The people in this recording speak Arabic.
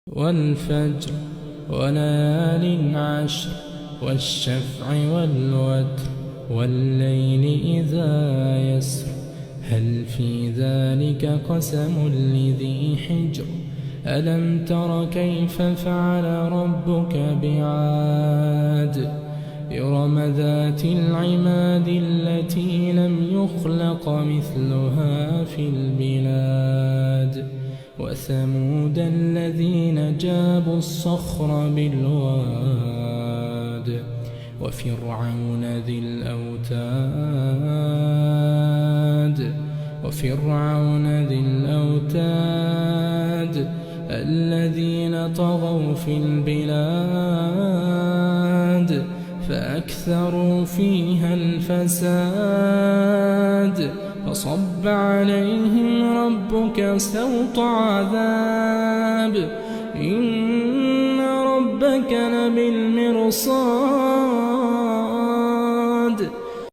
والفجر وليال عشر والشفع والوتر والليل إذا يسر هل في ذلك قسم لذي حجر ألم تر كيف فعل ربك بعاد إرم ذات العماد التي لم يخلق مثلها في البلاد وثمود الذين جابوا الصخر بالواد وفرعون ذي الأوتاد الذين طغوا في البلاد فأكثروا فيها الفساد فصب عليهم ربك سوط عذاب إن ربك لبالمرصاد